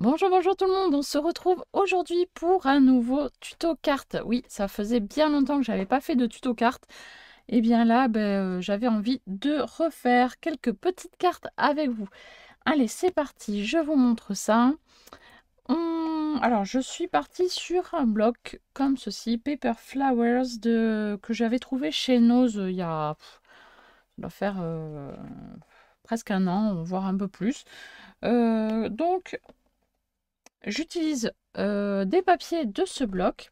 Bonjour, bonjour tout le monde, on se retrouve aujourd'hui pour un nouveau tuto carte. Oui, ça faisait bien longtemps que j'avais pas fait de tuto carte. Et bien là, j'avais envie de refaire quelques petites cartes avec vous. Allez, c'est parti, je vous montre ça. Alors, je suis partie sur un bloc comme ceci, Paper Flowers, que j'avais trouvé chez Nose il y a... ça doit faire presque un an, voire un peu plus. Donc, j'utilise des papiers de ce bloc.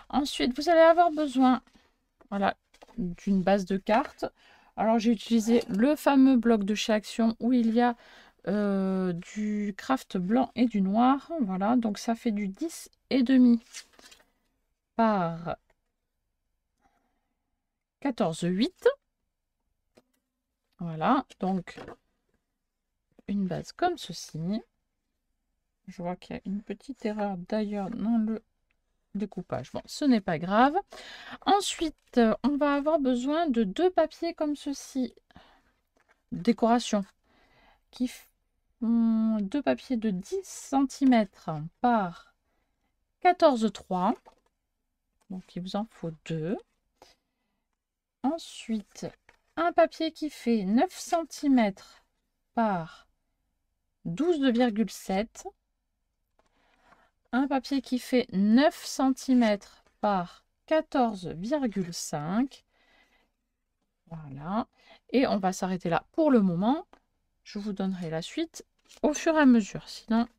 Ensuite, vous allez avoir besoin, voilà, d'une base de cartes. Alors, j'ai utilisé le fameux bloc de chez Action où il y a du craft blanc et du noir. Voilà, donc ça fait du 10,5 par 14,8. Voilà, donc une base comme ceci. Je vois qu'il y a une petite erreur d'ailleurs dans le découpage. Bon, ce n'est pas grave. Ensuite, on va avoir besoin de deux papiers comme ceci, décoration, qui font deux papiers de 10 centimètres par 14,3. Donc, il vous en faut deux. Ensuite, un papier qui fait 9 centimètres par 12,7. Un papier qui fait 9 centimètres par 14,5. Voilà. Et on va s'arrêter là pour le moment. Je vous donnerai la suite au fur et à mesure. Sinon,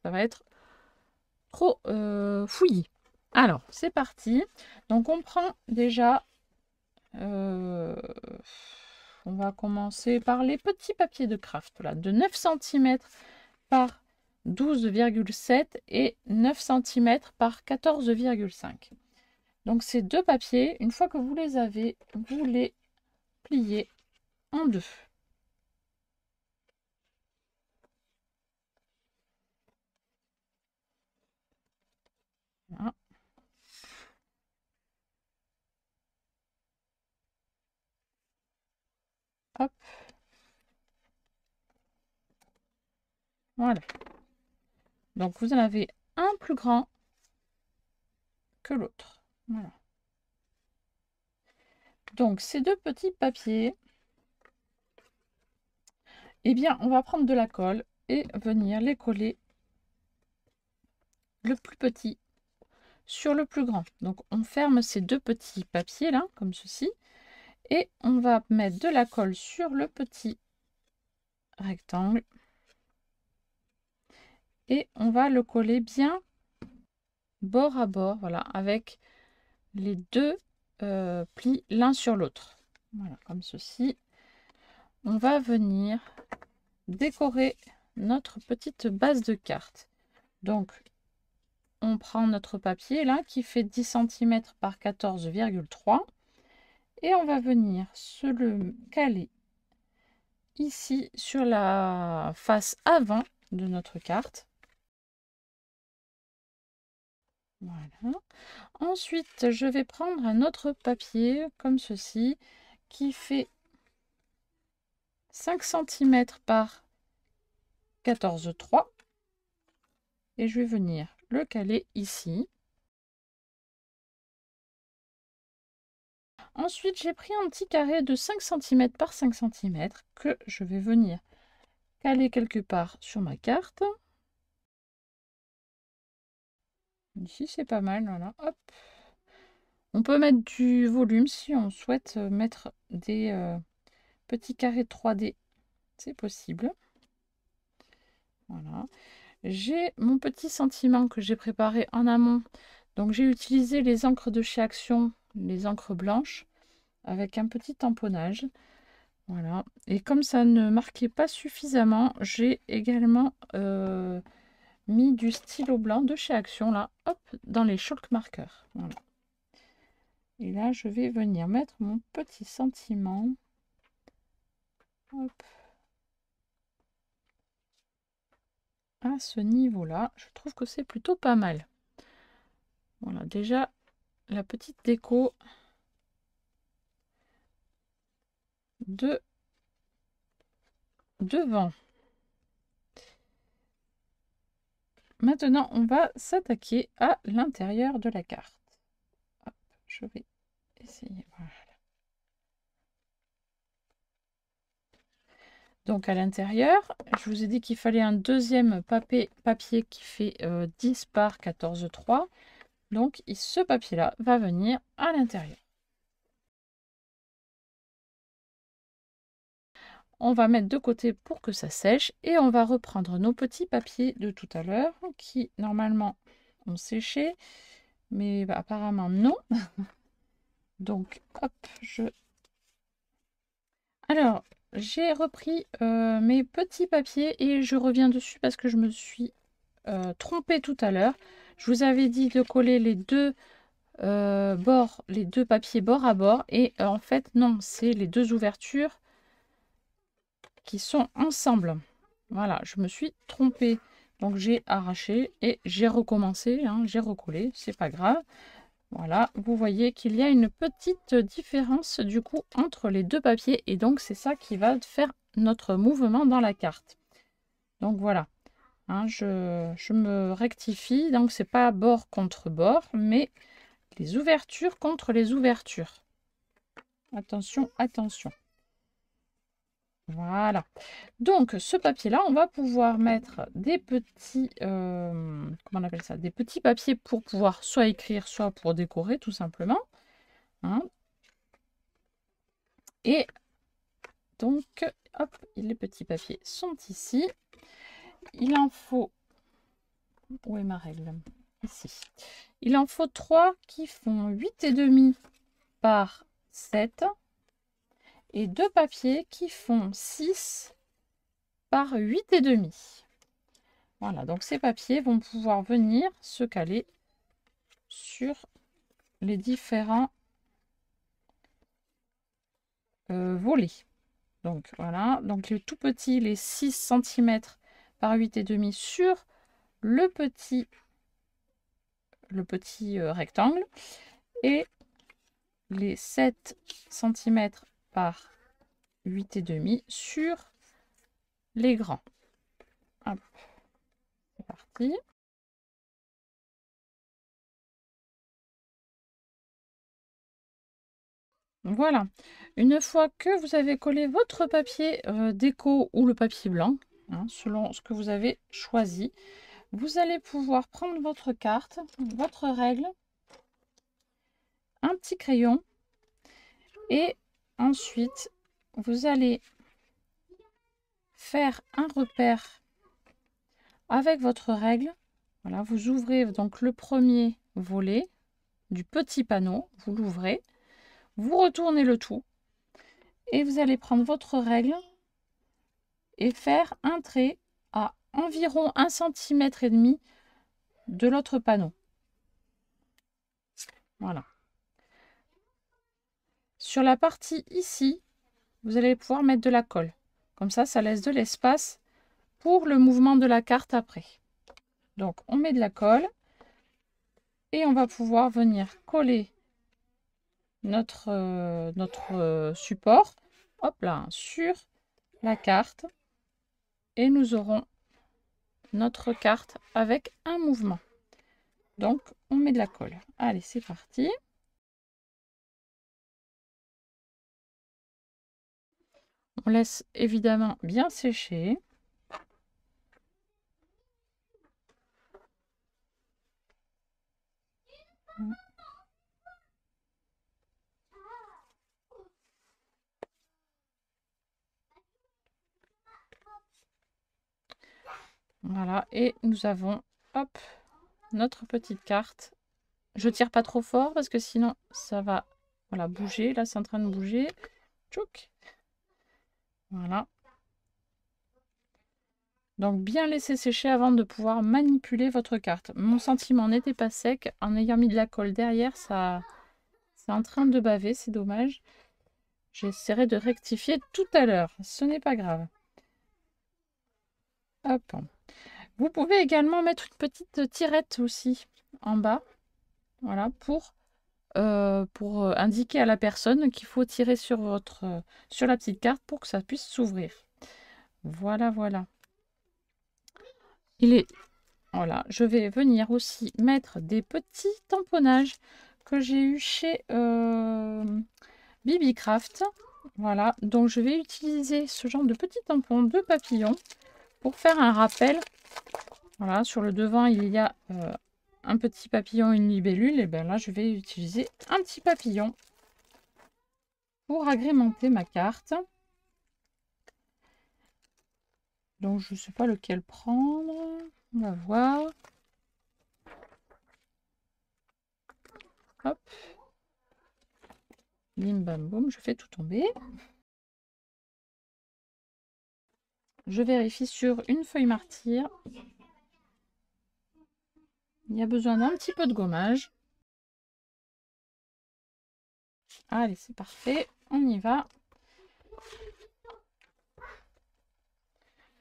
ça va être trop fouillis. Alors, c'est parti. Donc, on prend déjà... on va commencer par les petits papiers de craft. Là, de 9 centimètres par 12,7 et 9 centimètres par 14,5. Donc, ces deux papiers, une fois que vous les avez, vous les pliez en deux. Voilà. Hop. Voilà. Donc, vous en avez un plus grand que l'autre. Voilà. Donc, ces deux petits papiers, eh bien, on va prendre de la colle et venir les coller le plus petit sur le plus grand. Donc, on ferme ces deux petits papiers là, comme ceci, et on va mettre de la colle sur le petit rectangle et on va le coller bien bord à bord, voilà, avec les deux plis l'un sur l'autre. Voilà, comme ceci. On va venir décorer notre petite base de carte. Donc, on prend notre papier là qui fait 10 centimètres par 14,3 et on va venir se le caler ici sur la face avant de notre carte. Voilà. Ensuite, je vais prendre un autre papier comme ceci qui fait 5 centimètres par 14,3 et je vais venir le caler ici. Ensuite, j'ai pris un petit carré de 5 centimètres par 5 centimètres que je vais venir caler quelque part sur ma carte. Ici, c'est pas mal, voilà. Hop. On peut mettre du volume si on souhaite mettre des petits carrés 3D. C'est possible. Voilà. J'ai mon petit sentiment que j'ai préparé en amont. Donc, j'ai utilisé les encres de chez Action, les encres blanches, avec un petit tamponnage. Voilà. Et comme ça ne marquait pas suffisamment, j'ai également mis du stylo blanc de chez Action, là, hop, dans les chalk markers. Voilà. Et là, je vais venir mettre mon petit sentiment. Hop. À ce niveau-là, je trouve que c'est plutôt pas mal. Voilà, déjà, la petite déco de devant. maintenant, on va s'attaquer à l'intérieur de la carte. Hop, je vais essayer. Voilà. Donc à l'intérieur, je vous ai dit qu'il fallait un deuxième papier qui fait 10 par 14,3. Donc ce papier-là va venir à l'intérieur. On va mettre de côté pour que ça sèche et on va reprendre nos petits papiers de tout à l'heure qui normalement ont séché, mais apparemment non. Donc hop, Alors, j'ai repris mes petits papiers et je reviens dessus parce que je me suis trompée tout à l'heure. Je vous avais dit de coller les deux bords, les deux papiers bord à bord et en fait non, c'est les deux ouvertures qui sont ensemble. Voilà, je me suis trompée. Donc j'ai arraché et j'ai recommencé, hein, j'ai recollé, c'est pas grave. Voilà, vous voyez qu'il y a une petite différence du coup entre les deux papiers et donc c'est ça qui va faire notre mouvement dans la carte. Donc voilà, hein, je me rectifie, donc c'est pas bord contre bord, mais les ouvertures contre les ouvertures. Attention, attention. Voilà. Donc ce papier-là, on va pouvoir mettre des petits, comment on appelle ça, des petits papiers pour pouvoir soit écrire, soit pour décorer tout simplement. Hein. Et donc, hop, les petits papiers sont ici. Il en faut... Où est ma règle? Ici. Il en faut 3 qui font 8,5 par 7 et 2 papiers qui font 6 par 8,5. Voilà, donc ces papiers vont pouvoir venir se caler sur les différents volets. Donc voilà, donc les tout petits, les 6 cm par 8,5 sur le petit rectangle et les 7 cm par 8,5 sur les grands. Hop, c'est parti. Voilà, une fois que vous avez collé votre papier déco ou le papier blanc, hein, selon ce que vous avez choisi, vous allez pouvoir prendre votre carte, votre règle, un petit crayon et ensuite vous allez faire un repère avec votre règle. Voilà, vous ouvrez donc le premier volet du petit panneau, vous l'ouvrez, vous retournez le tout et vous allez prendre votre règle et faire un trait à environ 1,5 cm de l'autre panneau. Voilà. Sur la partie ici, vous allez pouvoir mettre de la colle. Comme ça laisse de l'espace pour le mouvement de la carte après. Donc, on met de la colle et on va pouvoir venir coller notre support, hop là, sur la carte et nous aurons notre carte avec un mouvement. Donc, on met de la colle. Allez, c'est parti. On laisse évidemment bien sécher. Voilà, et nous avons, hop, notre petite carte. Je tire pas trop fort parce que sinon ça va, voilà, bouger. Là, c'est en train de bouger. Tchouk. Voilà. Donc, bien laisser sécher avant de pouvoir manipuler votre carte. Mon sentiment n'était pas sec. En ayant mis de la colle derrière, ça, c'est en train de baver. C'est dommage. J'essaierai de rectifier tout à l'heure. Ce n'est pas grave. Hop. Vous pouvez également mettre une petite tirette aussi en bas. Voilà, pour indiquer à la personne qu'il faut tirer sur la petite carte pour que ça puisse s'ouvrir. Voilà, voilà. Il est Voilà, je vais venir aussi mettre des petits tamponnages que j'ai eu chez Bibicraft. Voilà, donc je vais utiliser ce genre de petits tampons de papillon pour faire un rappel. Voilà, sur le devant, il y a un petit papillon, une libellule. Et bien là, je vais utiliser un petit papillon pour agrémenter ma carte. Donc, je ne sais pas lequel prendre. On va voir. Hop. Bim bam boum, je fais tout tomber. Je vérifie sur une feuille martyre. Il y a besoin d'un petit peu de gommage. Allez, c'est parfait. On y va.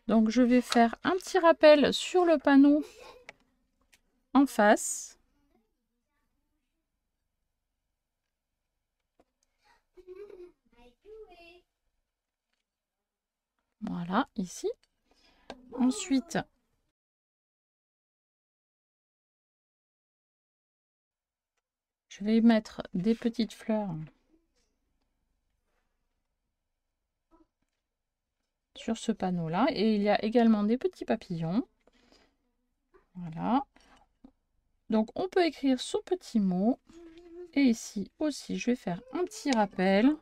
Donc, je vais faire un petit rappel sur le panneau en face. Voilà, ici. Ensuite, je vais mettre des petites fleurs sur ce panneau-là. Et il y a également des petits papillons. Voilà. Donc, on peut écrire ce petit mot. Et ici aussi, je vais faire un petit rappel.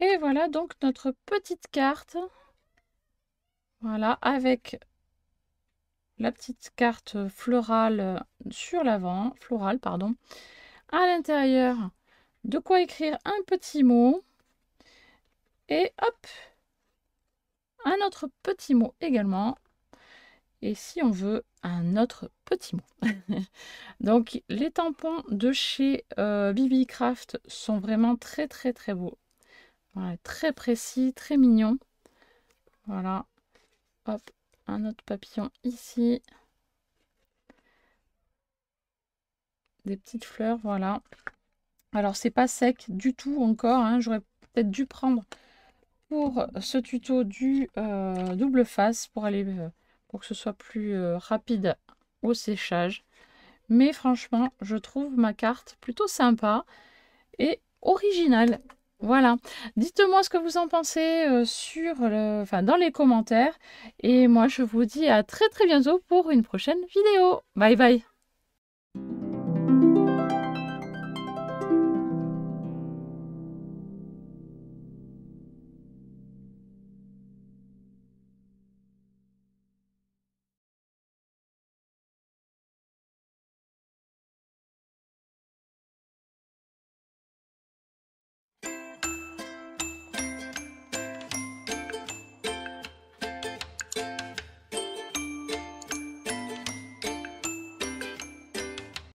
Et voilà donc notre petite carte. Voilà, avec la petite carte florale sur l'avant, florale, pardon. À l'intérieur, de quoi écrire un petit mot. Et hop, un autre petit mot également. Et si on veut, un autre petit mot. Donc, les tampons de chez Bibicraft sont vraiment très beaux. Voilà, très précis, très mignon. Voilà. Hop, un autre papillon ici. Des petites fleurs, voilà. Alors, c'est pas sec du tout encore. Hein. J'aurais peut-être dû prendre pour ce tuto du double face pour que ce soit plus rapide au séchage. Mais franchement, je trouve ma carte plutôt sympa et originale. Voilà. Dites-moi ce que vous en pensez dans les commentaires. Et moi, je vous dis à très bientôt pour une prochaine vidéo. Bye bye.